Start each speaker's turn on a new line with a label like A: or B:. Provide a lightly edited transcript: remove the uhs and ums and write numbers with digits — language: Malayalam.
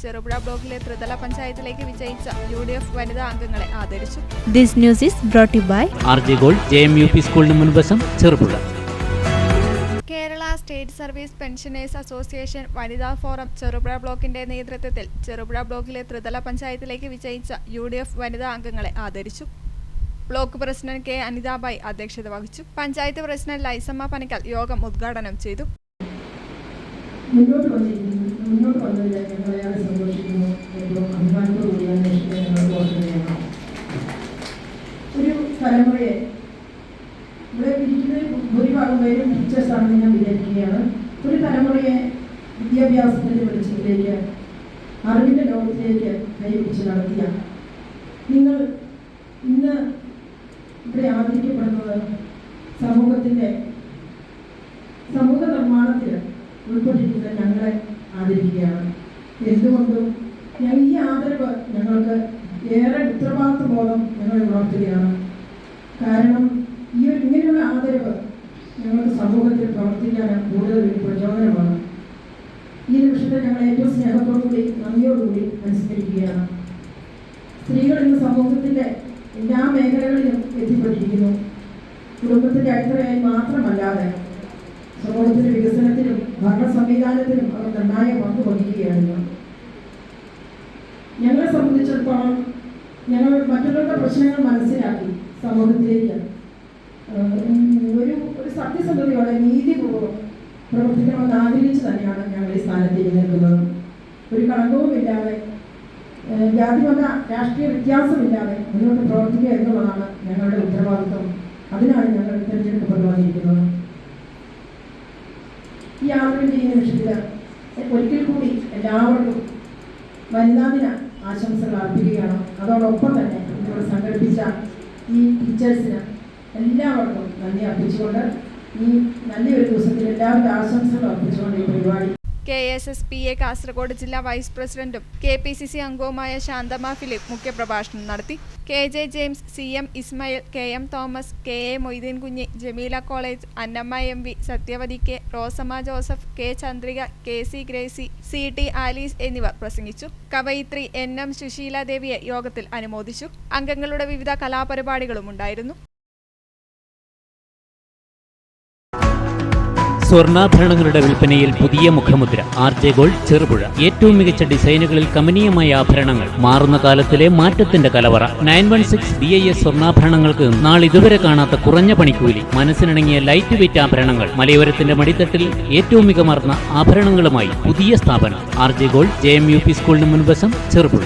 A: ചെറുപുഴ ബ്ലോക്കിലെ ത്രിതല പഞ്ചായത്തിലേക്ക് വിജയിച്ച UDF വനിതാ അംഗങ്ങളെ ആദരിച്ചു.
B: This news is brought to you by
C: RJ Gold JMUP സ്കൂളിന് മുൻവശം Cherupuzha.
A: Kerala state service pensioners association വനിതാ ഫോറം ചെറുപുഴ ബ്ലോക്കിന്റെ നേതൃത്വത്തിൽ ചെറുപുഴ ബ്ലോക്കിലെ ത്രിതല പഞ്ചായത്തിലേക്ക് വിജയിച്ച UDF വനിതാ അംഗങ്ങളെ ആദരിച്ചു. Block president K. അനിതാബായി അധ്യക്ഷത വഹിച്ചു. പഞ്ചായത്ത് പ്രസിഡന്റ് ലൈസമ്മ പനിക്കൽ യോഗം ഉദ്ഘാടനം ചെയ്തു.
D: മുന്നോട്ട് വന്നതിൽ ഞങ്ങളേറെ സന്തോഷിക്കുന്നു. ഏറ്റവും അഭിമാനത്തോടുകൂടിയാണ് ഞങ്ങൾ ഓർക്കുകയാണ്. ഒരു തലമുറയെ ഇവിടെ ഇരിക്കുന്ന ഭൂരിഭാഗം പേരും ടീച്ചേഴ്സാണെന്ന് ഞാൻ വിചാരിക്കുകയാണ്. ഒരു തലമുറയെ വിദ്യാഭ്യാസത്തിൻ്റെ വെളിച്ചത്തിലേക്ക് അറിവിൻ്റെ ലോകത്തിലേക്ക് കൈപിടിച്ച് നടത്തിയ നിങ്ങൾ ഇന്ന് ഇവിടെ ആദരിക്കപ്പെടുന്നത് സമൂഹ നിർമ്മാണത്തിൽ ഉൾപ്പെട്ടിരിക്കുന്ന ഞങ്ങളെ ആദരിക്കുകയാണ്. എന്തുകൊണ്ടും ഈ ആദരവ് ഞങ്ങൾക്ക് ഏറെ ഉത്തരവാദിത്വ ബോധം ഞങ്ങളെ ഉണർത്തുകയാണ്. കാരണം ഇങ്ങനെയുള്ള ആദരവ് ഞങ്ങൾക്ക് സമൂഹത്തിൽ പ്രവർത്തിക്കാൻ കൂടുതൽ പ്രചോദനമാണ്. ഈ നിമിഷത്തെ ഞങ്ങൾ ഏറ്റവും സ്നേഹത്തോടുകൂടി നന്ദിയോടുകൂടി അനുസ്മരിക്കുകയാണ്. സ്ത്രീകൾ ഇന്ന് സമൂഹത്തിൻ്റെ എല്ലാ മേഖലകളിലും എത്തിപ്പെട്ടിരിക്കുന്നു. കുടുംബത്തിൻ്റെ അടിത്തറയായി മാത്രമല്ലാതെ സമൂഹത്തിന്റെ വികസനത്തിലും ഭരണ സംവിധാനത്തിലും അവർ നിർണായക പങ്ക് വഹിക്കുകയായിരുന്നു. ഞങ്ങളെ സംബന്ധിച്ചിടത്തോളം ഞങ്ങൾ മറ്റുള്ളവരുടെ പ്രശ്നങ്ങൾ മനസ്സിലാക്കി സമൂഹത്തിലേക്ക് ഒരു സത്യസന്ധതയോടെ നീതിപൂർവ്വം പ്രവർത്തിക്കണമെന്ന് ആഗ്രഹിച്ച് തന്നെയാണ് ഞങ്ങൾ ഈ സ്ഥാനത്തേക്ക് നിൽക്കുന്നത്. ഒരു കളങ്കവുമില്ലാതെ ജാതിമത രാഷ്ട്രീയ വ്യത്യാസമില്ലാതെ മുന്നോട്ട് പ്രവർത്തിക്കുക എന്നുള്ളതാണ് ഞങ്ങളുടെ ഉത്തരവാദിത്വം. അതിനാണ് ഞങ്ങൾ തിരഞ്ഞെടുക്കപ്പെട്ടു വന്നിരിക്കുന്നത്. ഈ ആദരവിൻ്റെ ഈ നിമിഷത്തിൽ ഒരിക്കൽ കൂടി എല്ലാവർക്കും വനിതാ ദിന ആശംസകൾ അർപ്പിക്കുകയാണ്. അതോടൊപ്പം തന്നെ ഇവിടെ സംഘടിപ്പിച്ച ഈ ടീച്ചേഴ്സിന് എല്ലാവർക്കും നന്ദി അർപ്പിച്ചുകൊണ്ട് ഈ നല്ലൊരു ദിവസത്തിൽ എല്ലാവരുടെ ആശംസകൾ അർപ്പിച്ചുകൊണ്ട് ഈ പരിപാടി
A: KSSPA കാസർഗോഡ് ജില്ലാ വൈസ് പ്രസിഡന്റും KPCC അംഗവുമായ ശാന്തമ്മ ഫിലിപ്പ് മുഖ്യപ്രഭാഷണം നടത്തി. KJ James, CM Ismail, KM Thomas, KA Moideen Kunhi, Jameela college, Annamma MV, Sathyavathi K, Rosamma Joseph, K Chandrika, KC Gracy, CT Alice എന്നിവർ പ്രസംഗിച്ചു. കവയിത്രി NM സുശീല ദേവിയെ യോഗത്തിൽ അനുമോദിച്ചു. അംഗങ്ങളുടെ വിവിധ കലാപരിപാടികളും ഉണ്ടായിരുന്നു.
C: സ്വർണ്ണാഭരണങ്ങളുടെ വിൽപ്പനയിൽ പുതിയ മുഖമുദ്ര RJ Gold ചെറുപുഴ. ഏറ്റവും മികച്ച ഡിസൈനുകളിൽ കമനീയമായ ആഭരണങ്ങൾ, മാറുന്ന കാലത്തിലെ മാറ്റത്തിന്റെ കലവറ. 916 BIS സ്വർണ്ണാഭരണങ്ങൾക്ക് നാളിതുവരെ കാണാത്ത കുറഞ്ഞ പണിക്കൂലി, മനസ്സിനിണങ്ങിയ ലൈറ്റ് വെയ്റ്റ് ആഭരണങ്ങൾ, മലയോരത്തിന്റെ മടിത്തട്ടിൽ ഏറ്റവും മികമാർന്ന ആഭരണങ്ങളുമായി പുതിയ സ്ഥാപനം RJ Gold JMUP സ്കൂളിന് മുൻവശം ചെറുപുഴ.